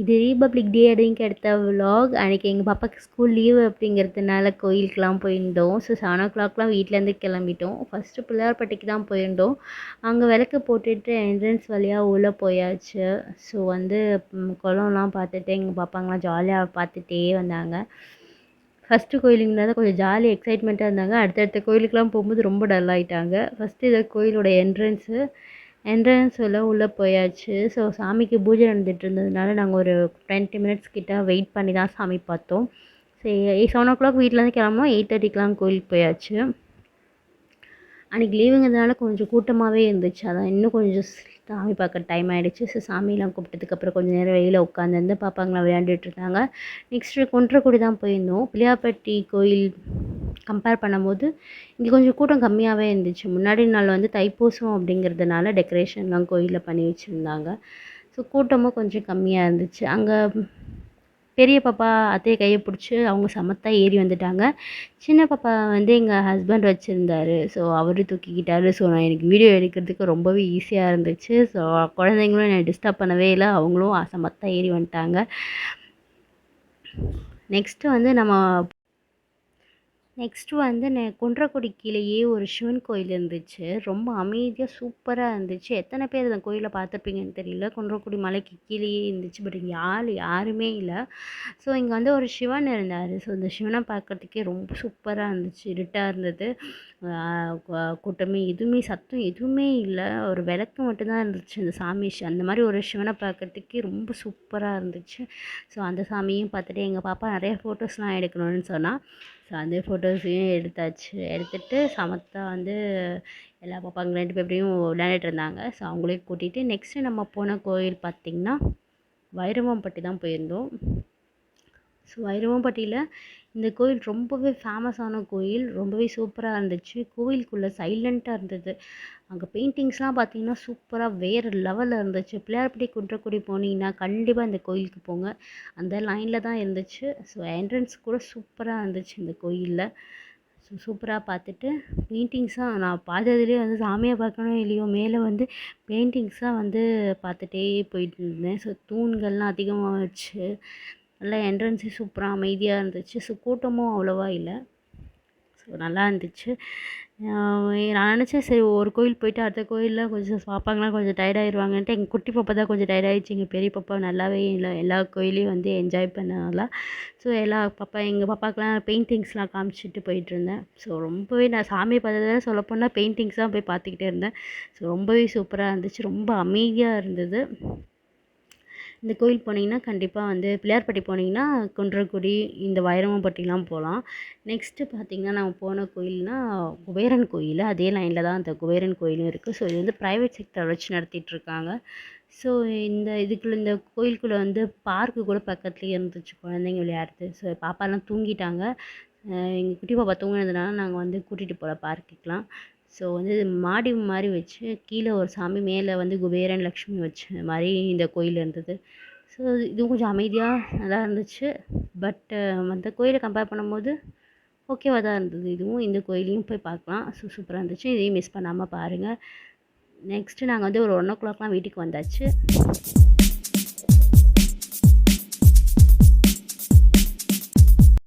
இது ரிபப்ளிக் டே அன்னைக்கு எடுத்த விலாக். அன்றைக்கி எங்கள் பாப்பாவுக்கு ஸ்கூல் லீவு அப்படிங்கிறதுனால கோயிலுக்கெலாம் போயிருந்தோம். ஸோ 7 o'clockலாம் வீட்டிலேருந்து கிளம்பிட்டோம். ஃபஸ்ட்டு பிள்ளையார்பட்டிக்கு தான் போயிருந்தோம். அங்கே விளக்கு போட்டுட்டு என்ட்ரன்ஸ் வழியாக உள்ளே போயாச்சு. ஸோ வந்து குளம்லாம் பார்த்துட்டு எங்கள் பாப்பாங்கலாம் ஜாலியாக பார்த்துட்டே வந்தாங்க. ஃபஸ்ட்டு கோயிலுங்கிறதால கொஞ்சம் ஜாலி எக்ஸைட்மெண்ட்டாக இருந்தாங்க. அடுத்தடுத்த கோயிலுக்கெலாம் போகும்போது ரொம்ப டல் ஆகிட்டாங்க. ஃபஸ்ட்டு இதை கோயிலோட என்ட்ரன்ஸ் உள்ளே போயாச்சு. ஸோ சாமிக்கு பூஜை நடந்துட்டு இருந்ததுனால நாங்கள் ஒரு 20 மினிட்ஸ் கிட்ட வெயிட் பண்ணி தான் சாமி பார்த்தோம். சரி 7 o'clock வீட்டிலேருந்து கிளம்புனோம். 8:30க்கெலாம் கோயிலுக்கு போயாச்சு. அன்றைக்கி லீவுங்கிறதுனால கொஞ்சம் கூட்டமாகவே இருந்துச்சு. அதான் இன்னும் கொஞ்சம் சாமி பார்க்க டைம் ஆகிடுச்சு. ஸோ சாமிலாம் கும்பிட்டதுக்கப்புறம் கொஞ்சம் நேரம் வெளியில் உட்காந்துருந்து பாப்பாங்களாம் விளையாண்டுட்டு இருந்தாங்க. நெக்ஸ்ட்டு குன்றக்குடி தான் போயிருந்தோம். பிள்ளையார்பட்டி கோயில் கம்பேர் பண்ணும்போது இங்கே கொஞ்சம் கூட்டம் கம்மியாகவே இருந்துச்சு. முன்னாடி நாள் வந்து தைப்பூசம் அப்படிங்கிறதுனால டெக்கரேஷன்லாம் கோயிலில் பண்ணி வச்சுருந்தாங்க. ஸோ கூட்டமும் கொஞ்சம் கம்மியாக இருந்துச்சு. அங்கே பெரிய பாப்பா அத்தையை கையை பிடிச்சி அவங்க சமத்தா ஏறி வந்துட்டாங்க. சின்ன பாப்பா வந்து எங்கள் ஹஸ்பண்ட் வச்சுருந்தாரு. ஸோ அவர் தூக்கிக்கிட்டாரு. ஸோ நான் எனக்கு வீடியோ எடுக்கிறதுக்கு ரொம்பவே ஈஸியாக இருந்துச்சு. ஸோ குழந்தைங்களும் என்னை டிஸ்டர்ப் பண்ணவே இல்லை. அவங்களும் சமத்தா ஏறி வந்துட்டாங்க. நெக்ஸ்ட்டு வந்து குன்றக்குடி கீழேயே ஒரு சிவன் கோயில் இருந்துச்சு. ரொம்ப அமைதியாக சூப்பராக இருந்துச்சு. எத்தனை பேர் அந்த கோயிலை பார்த்துருப்பீங்கன்னு தெரியல. குன்றக்குடி மலைக்கு கீழேயே இருந்துச்சு. பட் இங்கே யாருமே இல்லை. ஸோ இங்கே வந்து ஒரு சிவன் இருந்தார். ஸோ இந்த சிவனை பார்க்கறதுக்கே ரொம்ப சூப்பராக இருந்துச்சு. இருட்டாக இருந்தது. கூட்டமே சத்தம் எதுவுமே இல்லை. ஒரு விளக்கு மட்டும்தான் இருந்துச்சு இந்த சாமி. அந்த மாதிரி ஒரு சிவனை பார்க்கறதுக்கே ரொம்ப சூப்பராக இருந்துச்சு. ஸோ அந்த சாமியும் பார்த்துட்டு எங்கள் பாப்பா நிறைய ஃபோட்டோஸ்லாம் எடுக்கணும்னு சொன்னால் ஸோ அந்த ஃபோட்டோஸையும் எடுத்துகிட்டு சமத்தா வந்து எல்லா பாப்பாங்க 2 பேரையும் விளையாண்டுட்டு இருந்தாங்க. ஸோ அவங்களையும் கூட்டிகிட்டு நெக்ஸ்ட்டு நம்ம போன கோயில் பார்த்திங்கன்னா வைரவம்பட்டி தான் போயிருந்தோம். ஸோ வைரவம்பட்டியில் இந்த கோயில் ரொம்பவே ஃபேமஸான கோயில். ரொம்பவே சூப்பராக இருந்துச்சு. கோயிலுக்குள்ளே சைலண்ட்டாக இருந்தது. அங்கே பெயிண்டிங்ஸ்லாம் பார்த்திங்கன்னா சூப்பராக வேறு லெவலில் இருந்துச்சு. பிள்ளையார்பட்டி குன்றக்குடி போனீங்கன்னா கண்டிப்பாக இந்த கோயிலுக்கு போங்க. அந்த லைனில் தான் இருந்துச்சு. ஸோ என்ட்ரன்ஸ் கூட சூப்பராக இருந்துச்சு இந்த கோயிலில். ஸோ சூப்பராக பார்த்துட்டு பெயிண்டிங்ஸாக நான் பார்த்ததுலேயே வந்து சாமியை பார்க்கணும் இல்லையோ மேலே வந்து பெயிண்டிங்ஸாக வந்து பார்த்துட்டே போயிட்டு இருந்தேன். ஸோ தூண்கள்லாம் அதிகமாக வச்சு நல்லா என்ட்ரன்ஸே சூப்பராக அமைதியாக இருந்துச்சு. ஸோ கூட்டமும் அவ்வளோவா இல்லை. ஸோ நல்லா இருந்துச்சு. நான் நினச்சேன் சரி ஒரு கோயில் போயிட்டு அடுத்த கோயிலில் கொஞ்சம் பாப்பாங்கலாம் கொஞ்சம் டயர்டாயிருவாங்கன்ட்டு எங்கள் குட்டி பாப்பா தான் கொஞ்சம் டயர்டாயிடுச்சு. எங்கள் பெரிய பாப்பா நல்லாவே இல்லை எல்லா கோயிலையும் வந்து என்ஜாய் பண்ணனால. ஸோ எங்கள் பாப்பாக்கெலாம் பெயிண்டிங்ஸ்லாம் காமிச்சிட்டு போயிட்டுருந்தேன். ஸோ ரொம்பவே நான் சாமியை பார்த்ததை சொல்லப்போனால் பெயிண்டிங்ஸ் தான் போய் பார்த்துக்கிட்டே இருந்தேன். ஸோ ரொம்பவே சூப்பராக இருந்துச்சு. ரொம்ப அமைதியாக இருந்தது. இந்த கோயில் போனீங்கன்னா கண்டிப்பாக வந்து பிள்ளையார்பட்டி போனீங்கன்னா குன்றக்குடி இந்த வைரவம்பட்டிலாம் போகலாம். நெக்ஸ்ட்டு பார்த்திங்கன்னா நம்ம போன கோயில்னால் குபேரன் கோயில். அதே லைனில் தான் அந்த குபேரன் கோயிலும் இருக்குது. ஸோ இது வந்து ப்ரைவேட் செக்டர் வச்சு நடத்திட்டுருக்காங்க. ஸோ இந்த கோயிலுக்குள்ளே வந்து பார்க்கு கூட பக்கத்துலேயே இருந்துச்சு குழந்தைங்க விளையாடுறது. ஸோ பாப்பாலாம் தூங்கிட்டாங்க. எங்கள் குட்டி பாப்பா தூங்கினதுனால நாங்கள் வந்து கூட்டிகிட்டு போகல பார்க்குக்கெலாம். ஸோ வந்து மாடி மாதிரி வச்சு கீழே ஒரு சாமி மேலே வந்து குபேரன் லக்ஷ்மி வச்ச மாதிரி இந்த கோயில் இருந்தது. ஸோ இதுவும் கொஞ்சம் அமைதியாக நல்லா இருந்துச்சு. பட்டு மற்ற கோயிலை கம்பேர் பண்ணும்போது ஓகேவாக தான் இருந்தது. இந்த கோயிலையும் போய் பார்க்கலாம். ஸோ சூப்பராக இருந்துச்சு. இதையும் மிஸ் பண்ணாமல் பாருங்கள். நெக்ஸ்ட்டு நாங்கள் வந்து ஒரு 1 o'clockலாம் வீட்டுக்கு வந்தாச்சு.